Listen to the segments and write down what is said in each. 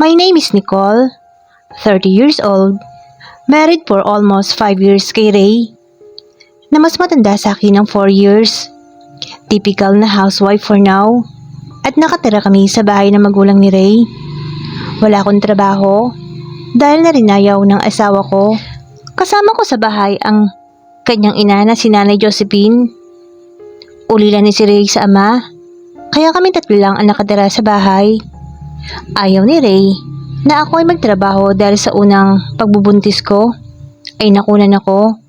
My name is Nicole, 30 years old, married for almost 5 years kay Ray, na mas matanda sa akin ng 4 years. Typical na housewife for now, at nakatira kami sa bahay ng magulang ni Ray. Wala akong trabaho dahil narinayaw ng asawa ko. Kasama ko sa bahay ang kanyang ina na si Nanay Josephine. Ulila ni si Ray sa ama, kaya kami tatlo lang ang nakatira sa bahay. Ayaw ni Ray na ako ay magtrabaho dahil sa unang pagbubuntis ko ay nakunan ako.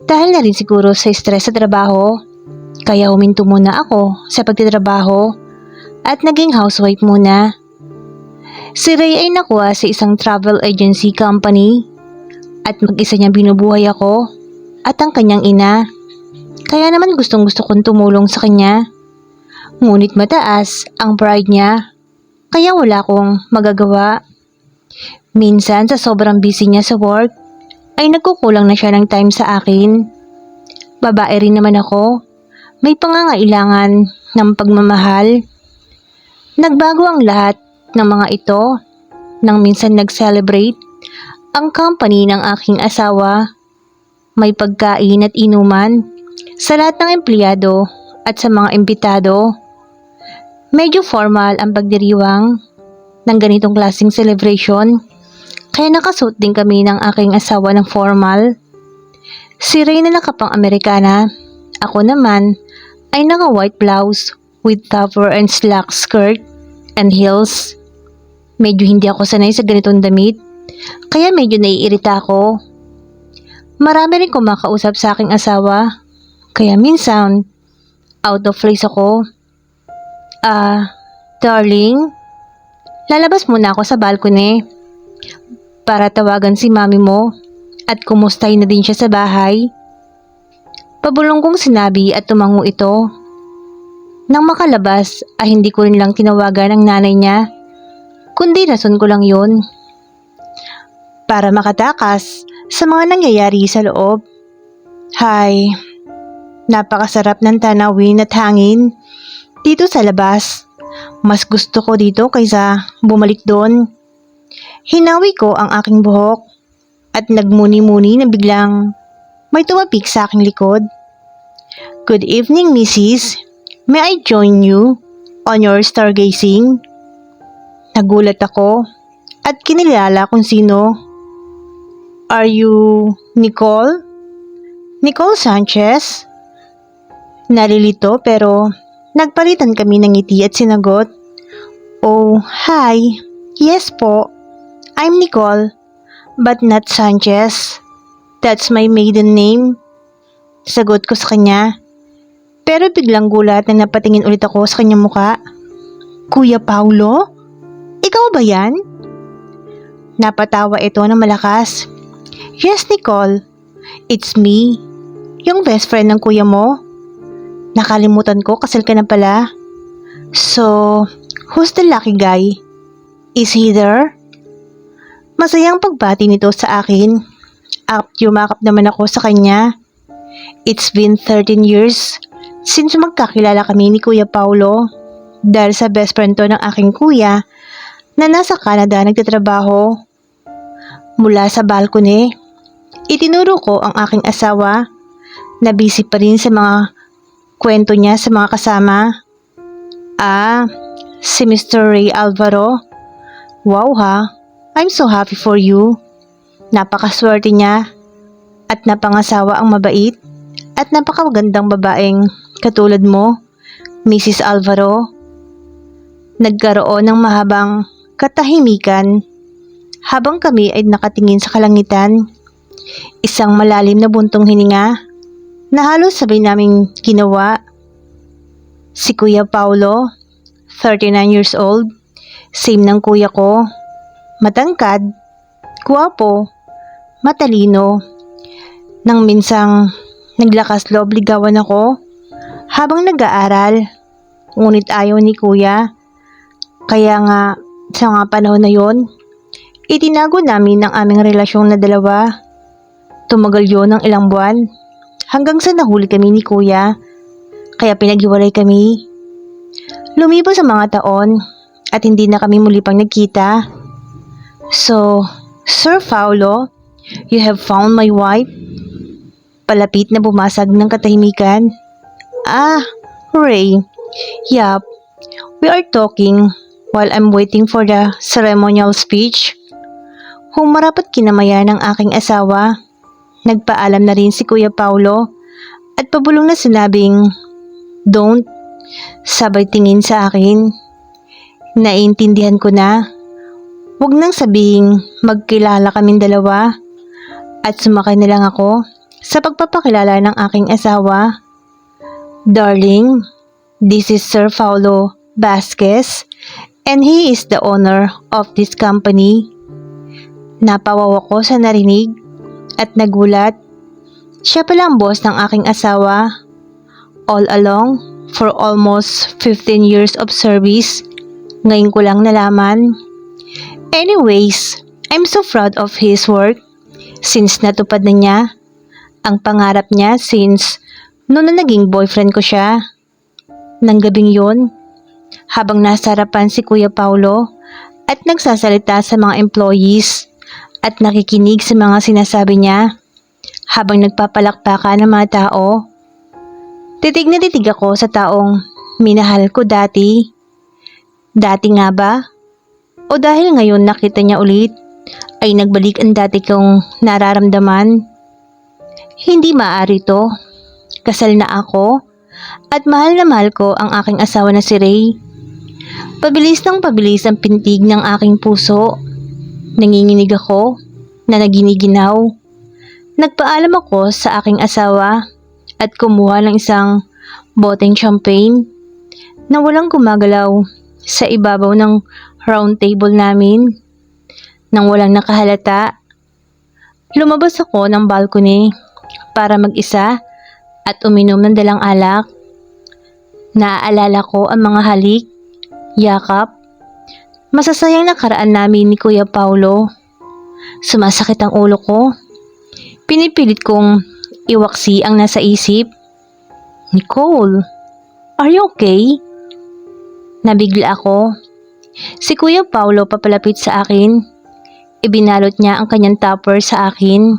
Dahil na rin siguro sa stress sa trabaho, kaya huminto muna ako sa pagtitrabaho at naging housewife muna. Si Ray ay nakuha sa isang travel agency company at mag-isa niya binubuhay ako at ang kanyang ina. Kaya naman gustong gusto kong tumulong sa kanya. Ngunit mataas ang pride niya, kaya wala akong magagawa. Minsan sa sobrang busy niya sa work, ay nagkukulang na siya ng time sa akin. Babae rin naman ako, may pangangailangan ng pagmamahal. Nagbago ang lahat ng mga ito nang minsan nag-celebrate ang company ng aking asawa. May pagkain at inuman sa lahat ng empleyado at sa mga imbitado. Medyo formal ang pagdiriwang ng ganitong klaseng celebration, kaya nakasuot din kami ng aking asawa ng formal. Si Ray na nakapang Amerikana, ako naman ay naka white blouse with topper and slack skirt and heels. Medyo hindi ako sanay sa ganitong damit, kaya medyo naiirita ako. Marami rin kumakausap sa aking asawa, kaya minsan out of place ako. Darling, lalabas muna ako sa balcony para tawagan si mami mo at kumustahin na din siya sa bahay. Pabulong kong sinabi at tumango ito. Nang makalabas ay hindi ko rin lang tinawagan ang nanay niya, kundi rason ko lang yun para makatakas sa mga nangyayari sa loob. Hay, napakasarap ng tanawin at hangin dito sa labas. Mas gusto ko dito kaysa bumalik doon. Hinawi ko ang aking buhok at nagmuni-muni na biglang may tumapik sa aking likod. Good evening, Mrs. May I join you on your stargazing? Nagulat ako at kinilala kung sino. Are you Nicole? Nicole Sanchez? Nalilito pero nagpalitan kami ng ngiti at sinagot, Oh, hi. Yes po. I'm Nicole, but not Sanchez. That's my maiden name. Sagot ko sa kanya. Pero biglang gulat na napatingin ulit ako sa kanyang muka. Kuya Paulo? Ikaw ba yan? Napatawa ito ng malakas. Yes, Nicole. It's me. Yung best friend ng kuya mo. Nakalimutan ko, kasal ka na pala. So, who's the lucky guy? Is he there? Masayang pagbati nito sa akin. At yumakap naman ako sa kanya. It's been 13 years since magkakilala kami ni Kuya Paulo. Dahil sa best friend to ng aking kuya na nasa Canada nagtatrabaho. Mula sa balcony, itinuro ko ang aking asawa na busy pa rin sa mga kwento niya sa mga kasama. Si Mr. Ray Alvaro. Wow ha, I'm so happy for you. Napakaswerte niya at napangasawa ang mabait at napakagandang babaeng katulad mo, Mrs. Alvaro. Nagkaroon ng mahabang katahimikan habang kami ay nakatingin sa kalangitan. Isang malalim na buntong hininga na halos sabay naming ginawa. Si Kuya Paulo, 39 years old, same ng kuya ko. Matangkad, guwapo, matalino. Nang minsang naglakas loob ligawan ako habang nag-aaral. Ngunit ayaw ni kuya. Kaya nga sa mga panahon na yon, itinago namin ang aming relasyong na dalawa. Tumagal yon ng ilang buwan. Hanggang sa nahuli kami ni kuya, kaya pinaghiwalay kami. Lumipas ang mga taon at hindi na kami muli pang nagkita. So, Sir Paulo, you have found my wife? Palapit na bumasag ng katahimikan. Ah, Ray. Yup, we are talking while I'm waiting for the ceremonial speech. Humarap at kinamaya ng aking asawa. Nagpaalam na rin si Kuya Paulo at pabulong na sinabing, "Don't." Sabay tingin sa akin. Naiintindihan ko na. Huwag nang sabihing magkilala kaming dalawa at sumakay na lang ako sa pagpapakilala ng aking asawa. Darling, this is Sir Paulo Vasquez and he is the owner of this company. Napawaw ako sa narinig at nagulat. Siya pala ang boss ng aking asawa. All along, for almost 15 years of service, ngayon ko lang nalaman. Anyways, I'm so proud of his work since natupad na niya ang pangarap niya since noon na naging boyfriend ko siya. Nang gabing yun, habang nasa harapan si Kuya Paulo at nagsasalita sa mga employees at nakikinig sa mga sinasabi niya habang nagpapalakpakan ng mga tao. Titig na titig ako sa taong minahal ko dati. Dati nga ba? O dahil ngayon nakita niya ulit, ay nagbalik ang dati kong nararamdaman? Hindi maaari to. Kasal na ako at mahal na mahal ko ang aking asawa na si Ray. Pabilis ng pabilis ang pintig ng aking puso. Nanginginig ako na naginiginaw. Nagpaalam ako sa aking asawa at kumuha ng isang boteng champagne na walang gumagalaw sa ibabaw ng round table namin. Nang walang nakahalata, lumabas ako ng balcony para mag-isa at uminom ng dalang alak. Naaalala ko ang mga halik, yakap, masasayang nakaraan namin ni Kuya Paulo. Sumasakit ang ulo ko. Pinipilit kong iwaksi ang nasa isip. Nicole, are you okay? Nabigla ako. Si Kuya Paulo papalapit sa akin. Ibinalot niya ang kanyang tupper sa akin.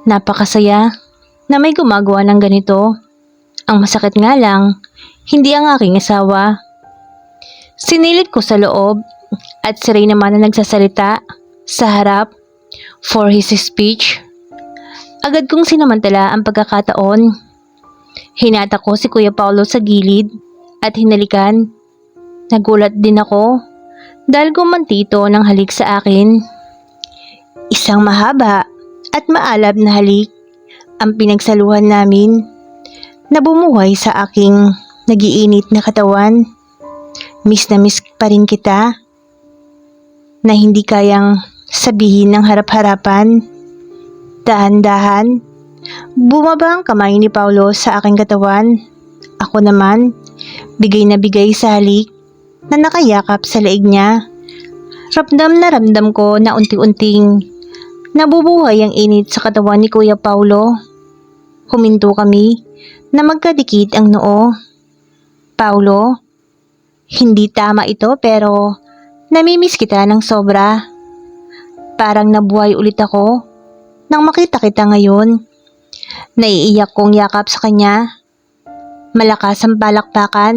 Napakasaya na may gumagawa ng ganito. Ang masakit nga lang, hindi ang aking asawa. Sinilid ko sa loob at si Ray naman na nagsasalita sa harap for his speech. Agad kong sinamantala ang pagkakataon. Hinata ko si Kuya Paulo sa gilid at hinalikan. Nagulat din ako dahil gumanti ito ng halik sa akin. Isang mahaba at maalab na halik ang pinagsaluhan namin na bumuhay sa aking nagiinit na katawan. Miss na miss pa rin kita na hindi kayang sabihin ng harap-harapan. Dahan-dahan, bumaba ang kamay ni Paulo sa aking katawan. Ako naman, bigay na bigay sa halik na nakayakap sa leeg niya. Ramdam na ramdam ko na unti-unting nabubuhay ang init sa katawan ni Kuya Paulo. Huminto kami na magkadikit ang noo. Paulo, hindi tama ito pero namimiss kita ng sobra. Parang nabuhay ulit ako nang makita kita ngayon. Naiiyak kong yakap sa kanya. Malakas ang palakpakan.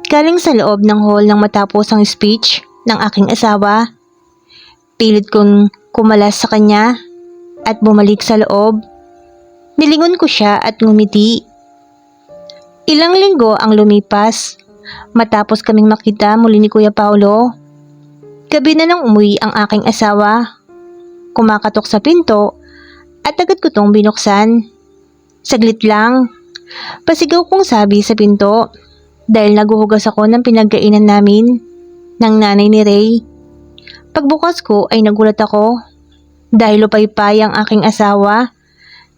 Galing sa loob ng hall nang matapos ang speech ng aking asawa. Pilit kong kumalas sa kanya at bumalik sa loob. Nilingon ko siya at ngumiti. Ilang linggo ang lumipas matapos kaming makita muli ni Kuya Paulo. Gabi na nang umuwi ang aking asawa. Kumakatok sa pinto at agad ko tong binuksan. Saglit lang. Pasigaw kong sabi sa pinto dahil naguhugas ako ng pinagkainan namin ng nanay ni Ray. Pagbukas ko ay nagulat ako dahil lupaypay ang aking asawa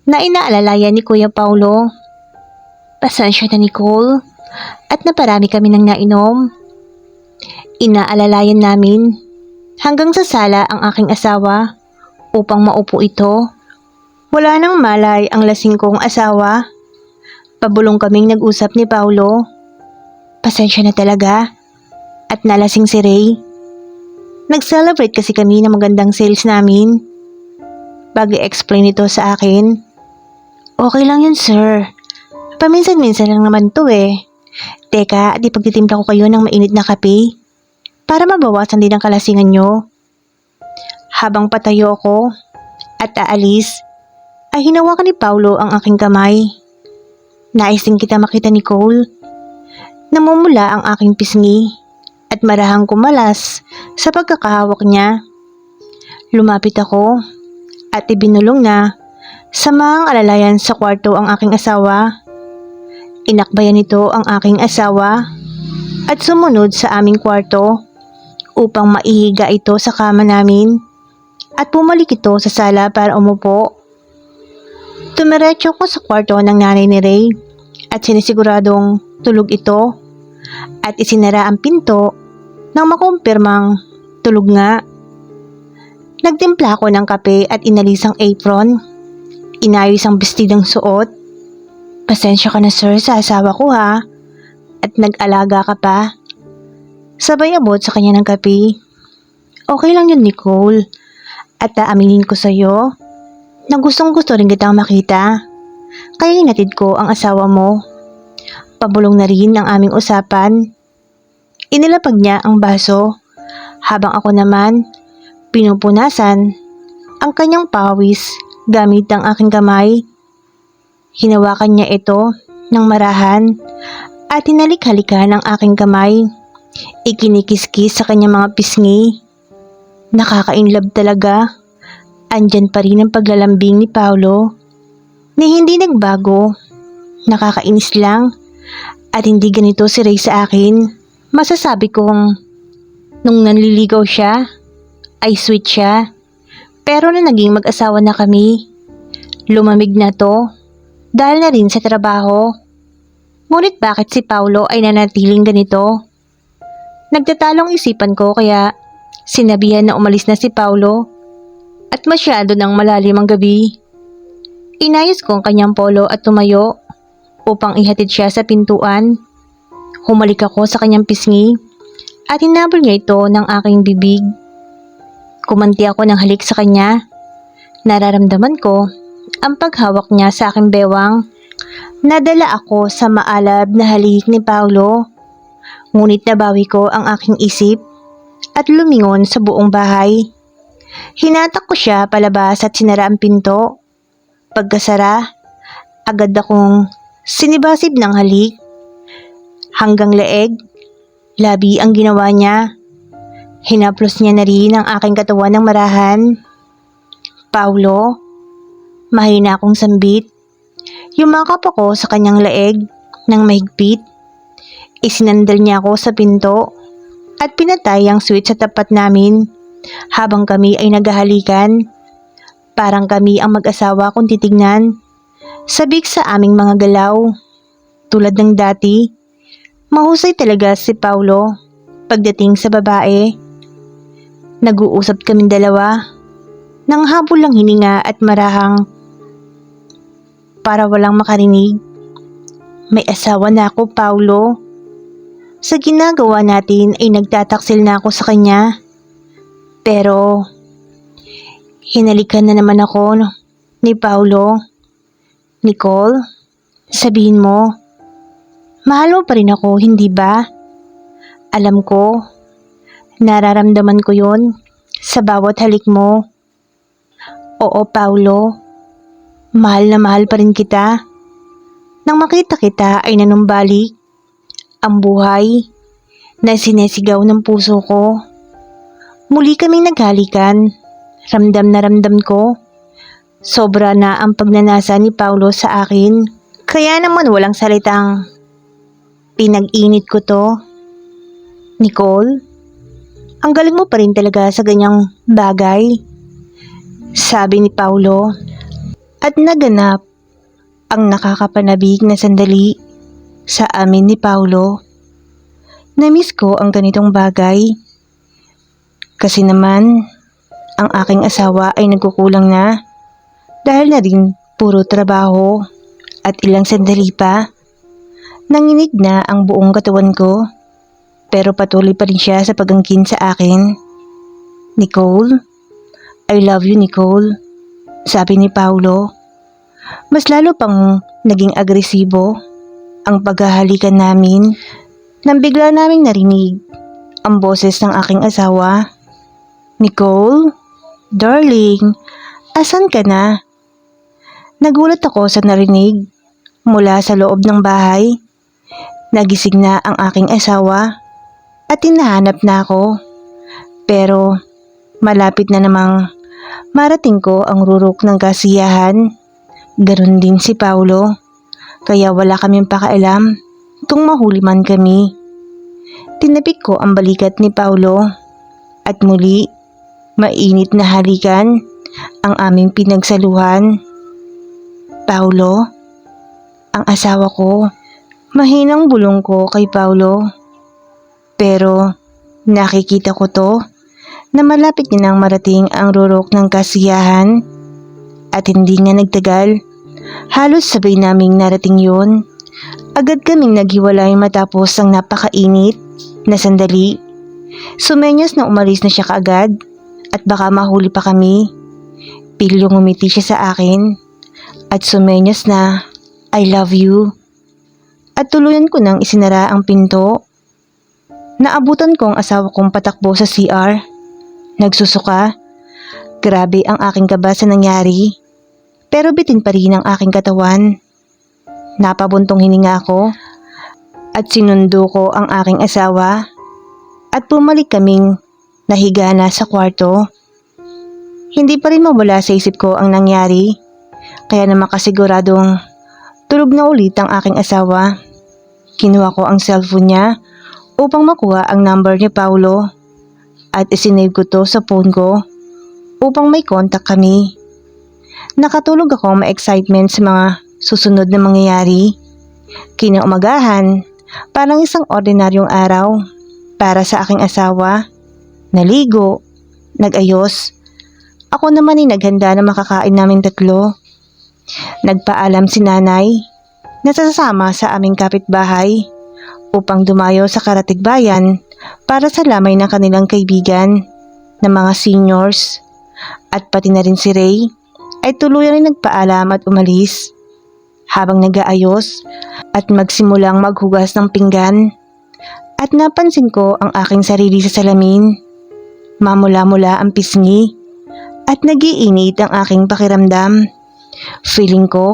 na inaalalayan ni Kuya Paulo. Pasensya na Nicole at naparami kami ng nainom. Inaalalayan namin hanggang sa sala ang aking asawa upang maupo ito. Wala nang malay ang lasing kong asawa. Pabulong kaming nag-usap ni Paulo. Pasensya na talaga at nalasing si Ray. Nag-celebrate kasi kami ng magandang sales namin. Bago explain ito sa akin. Okay lang yun, sir. Paminsan-minsan lang naman to eh. Teka, di pagtitimpla ko kayo ng mainit na kape para mabawasan din ang kalasingan nyo. Habang patayo ako at aalis, ay hinawakan ni Paulo ang aking kamay. Nais din kita makita, Nicole. Namumula ang aking pisngi at marahang kumalas sa pagkakahawak niya. Lumapit ako at ibinulong na sa mga alalayan sa kwarto ang aking asawa. Inakbayan nito ang aking asawa at sumunod sa aming kwarto upang maihiga ito sa kama namin at bumalik ito sa sala para umupo. Tumiretso ko sa kwarto ng nanay ni Ray at sinisiguradong tulog ito at isinara ang pinto nang makumpirmang tulog nga. Nagtimpla ako ng kape at inalis ang apron. Inayos ang bestidang suot. Pasensya ka na, sir, sa asawa ko ha. At nag-alaga ka pa. Sabay abot sa kanya ng kape. Okay lang yun, Nicole. At aaminin ko sa'yo na gustong gusto rin kitang makita. Kaya hinatid ko ang asawa mo. Pabulong na rin ang aming usapan. Inilapag niya ang baso habang ako naman pinupunasan ang kanyang pawis gamit ang aking kamay. Hinawakan niya ito ng marahan at hinalik-halikan ang aking kamay. Ikinikiskis sa kanyang mga pisngi. Nakaka-inlove talaga. Andyan pa rin ang paglalambing ni Paulo na hindi nagbago. Nakakainis lang at hindi ganito si Ray sa akin. Masasabi kong nung nanliligaw siya ay sweet siya. Pero na naging mag-asawa na kami, lumamig na to. Dahil na rin sa trabaho. Ngunit bakit si Paulo ay nanatiling ganito? Nagtatalong isipan ko kaya sinabihan na umalis na si Paulo at masyado ng malalim ang gabi. Inayos ko ang kanyang polo at tumayo upang ihatid siya sa pintuan. Humalik ako sa kanyang pisngi at hinabol niya ito ng aking bibig. Kumanti ako ng halik sa kanya. Nararamdaman ko ang paghawak niya sa aking bewang. Nadala ako sa maalab na halik ni Paulo. Ngunit nabawi ko ang aking isip at lumingon sa buong bahay. Hinatak ko siya palabas at sinara ang pinto. Pagkasara, agad akong sinibasib ng halik. Hanggang leeg, labi ang ginawa niya. Hinaplos niya na rin ang aking katawan ng marahan. Paulo, mahina akong sambit. Yumakap ako sa kanyang leeg ng mahigpit. Isinandal niya ako sa pinto at pinatay ang switch sa tapat namin habang kami ay naghahalikan. Parang kami ang mag-asawa kung titignan. Sabik sa aming mga galaw. Tulad ng dati, mahusay talaga si Paulo pagdating sa babae. Nag-uusap kaming dalawa nang habol lang hininga at marahang para walang makarinig. May asawa na ako, Paulo. Sa ginagawa natin ay nagtataksil na ako sa kanya. Pero hinalikan na naman ako ni Paulo. Nicole, sabihin mo, mahal mo pa rin ako, hindi ba? Alam ko, nararamdaman ko yon sa bawat halik mo. Oo, Paulo. Mahal na mahal pa rin kita. Nang makita kita ay nanumbalik ang buhay na sinesigaw ng puso ko. Muli kaming naghalikan. Ramdam na ramdam ko. Sobra na ang pagnanasa ni Paulo sa akin. Kaya naman walang salitang pinag-init ko to. Nicole, ang galing mo pa rin talaga sa ganyang bagay, sabi ni Paulo. At naganap ang nakakapanabig na sandali sa amin ni Paulo. Namiss ko ang ganitong bagay. Kasi naman, ang aking asawa ay nagkukulang na dahil na rin puro trabaho at ilang sandali pa. Nanginig na ang buong katawan ko pero patuloy pa rin siya sa pagangkin sa akin. Nicole? I love you, Nicole. Sabi ni Paulo. Mas lalo pang naging agresibo ang paghahalikan namin nang bigla naming narinig ang boses ng aking asawa. Nicole? Darling, asan ka na? Nagulat ako sa narinig mula sa loob ng bahay. Nagising na ang aking asawa at hinahanap na ako. Pero malapit na namang marating ko ang rurok ng kasiyahan. Ganon din si Paulo. Kaya wala kaming pakialam kung mahuli man kami. Tinapik ko ang balikat ni Paulo at muli mainit na halikan ang aming pinagsaluhan. Paulo, ang asawa ko. Mahinang bulong ko kay Paulo. Pero nakikita ko to na malapit na nang marating ang rurok ng kasiyahan. At hindi nga nagtagal, halos sabay naming narating yun. Agad kaming naghiwalay matapos ang napakainit na sandali. Sumenyas na umalis na siya kaagad at baka mahuli pa kami. Pilyong umiti siya sa akin at sumenyas na I love you. At tuluyan ko nang isinara ang pinto. Naabutan ko ang asawa kong patakbo sa CR. Nagsusuka. Grabe ang aking kaba sa nangyari. Pero bitin pa rin ang aking katawan. Napabuntong hininga ako at sinundo ko ang aking asawa at bumalik kaming nahiga na sa kwarto. Hindi pa rin mawala sa isip ko ang nangyari, kaya naman kasiguradong tulog na ulit ang aking asawa. Kinuha ko ang cellphone niya upang makuha ang number ni Paulo at isinave ko to sa phone ko upang may contact kami. Nakatulog ako ma-excitement sa mga susunod na mangyayari. Kinaumagahan, parang isang ordinaryong araw para sa aking asawa. Naligo, nag-ayos. Ako naman ay naghanda na makakain namin tatlo. Nagpaalam si nanay na sasama sa aming kapitbahay upang dumayo sa Karatigbayan para sa lamay ng kanilang kaibigan na mga seniors. At pati na rin si Ray ay tuluyan rin nagpaalam at umalis. Habang nag-aayos at magsimulang maghugas ng pinggan, at napansin ko ang aking sarili sa salamin. Mamula-mula ang pisngi at nagiinit ang aking pakiramdam. Feeling ko,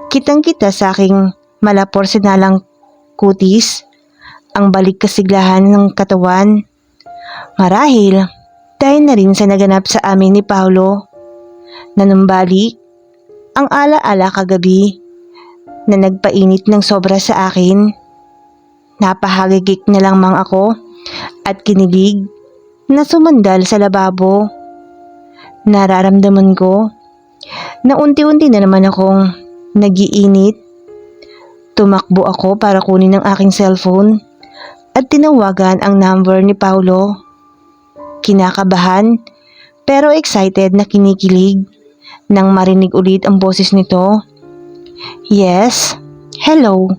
kitang-kita sa aking malaporsenalang kutis ang balik kasiglahan ng katawan. Marahil, dahil na rin sa naganap sa amin ni Paulo. Nanumbalik ang ala-ala kagabi na nagpainit ng sobra sa akin. Napahagigik na lang mang ako at kinilig na sumandal sa lababo. Nararamdaman ko na unti-unti na naman akong nagiinit. Tumakbo ako para kunin ang aking cellphone at tinawagan ang number ni Paulo. Kinakabahan pero excited na kinikilig nang marinig ulit ang boses nito. Yes, hello.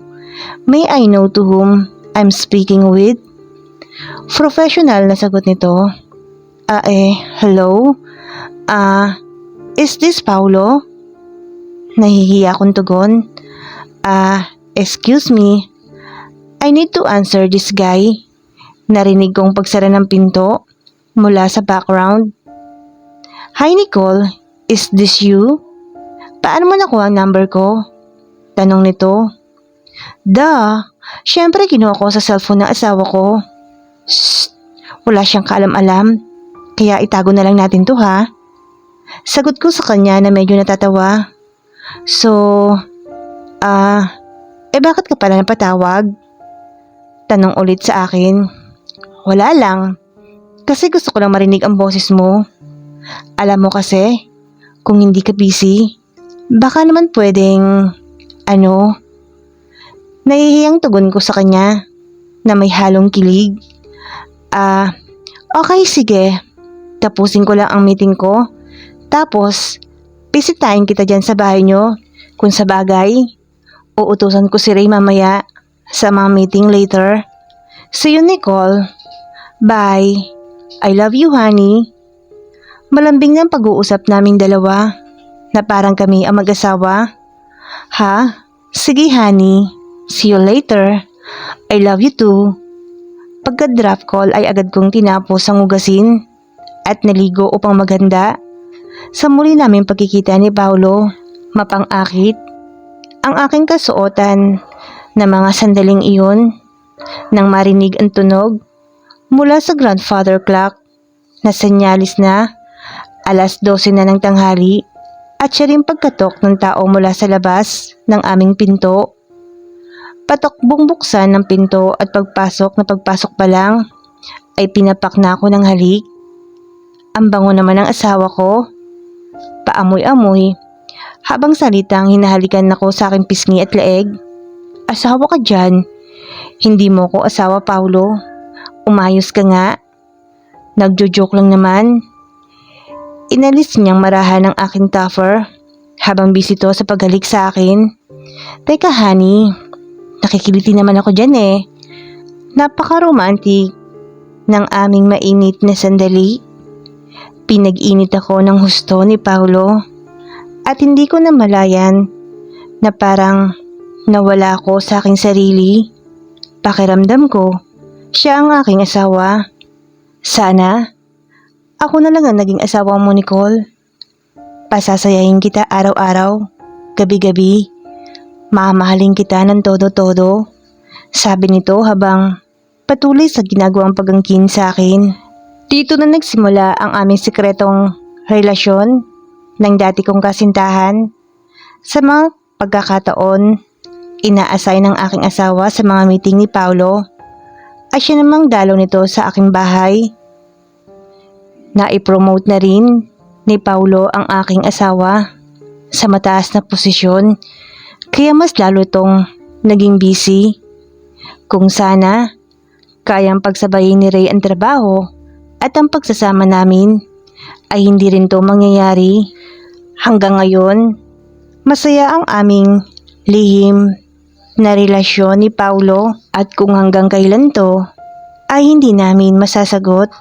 May I know to whom I'm speaking with? Professional na sagot nito. Hello? Is this Paulo? Nahihiya akong tugon. Excuse me. I need to answer this guy. Narinig kong pagsara ng pinto mula sa background. Hi Nicole, is this you? Paano mo nakuha ang number ko? Tanong nito. Syempre kinuha ko sa cellphone ng asawa ko. Shh! Wala siyang kaalam-alam. Kaya itago na lang natin to ha. Sagot ko sa kanya na medyo natatawa. So, bakit ka pala napatawag? Tanong ulit sa akin. Wala lang. Kasi gusto ko lang marinig ang boses mo. Alam mo kasi, kung hindi ka busy, baka naman pwedeng, nahihiyang tugon ko sa kanya na may halong kilig. Okay sige, tapusin ko lang ang meeting ko, tapos bisitahin kita dyan sa bahay nyo. Kung sa bagay, uutusan ko si Ray mamaya sa mga meeting later. See you Nicole. Bye. I love you honey. Malambing ng pag-uusap naming dalawa na parang kami ang mag-asawa. Ha? Sige honey, see you later. I love you too. Pagka-drop call ay agad kong tinapos ang hugasin at naligo upang maghanda. Sa muli naming pagkikita ni Paulo, mapang-akit ang aking kasuotan na mga sandaling iyon nang marinig ang tunog mula sa grandfather clock na senyalis na 12:00 na ng tanghali at siya rin pagkatok ng tao mula sa labas ng aming pinto. Patakbong buksan ng pinto at pagpasok pa lang ay pinapak na ako ng halik. Ang bango naman ng asawa ko. Paamoy-amoy habang salitang hinahalikan ako sa aking pisngi at leeg. Asawa ka dyan. Hindi mo ko asawa, Paulo. Umayos ka nga. Nagjo-joke lang naman. Inalis niyang marahan ang aking tuffer habang busy to sa paghalik sa akin. Teka honey, nakikiliti naman ako dyan eh. Napaka-romantic ng aming mainit na sandali. Pinag-init ako ng husto ni Paulo at hindi ko namalayan na parang nawala ako sa aking sarili. Pakiramdam ko, siya ang aking asawa. Sana, ako na lang ang naging asawa mo, Nicole. Pasasayahin kita araw-araw, gabi-gabi. Mamahalin kita ng todo-todo. Sabi nito habang patuloy sa ginagawang pagangkin sa akin. Dito na nagsimula ang aming sikretong relasyon ng dati kong kasintahan. Sa mga pagkakataon, ina-assign ng aking asawa sa mga meeting ni Paulo ay siya namang dalaw nito sa aking bahay. Na-promote na rin ni Paulo ang aking asawa sa mataas na posisyon kaya mas lalo itong naging busy. Kung sana, kayang pagsabayin ni Ray ang trabaho at ang pagsasama namin ay hindi rin to mangyayari. Hanggang ngayon, masaya ang aming lihim na relasyon ni Paulo at kung hanggang kailan to ay hindi namin masasagot.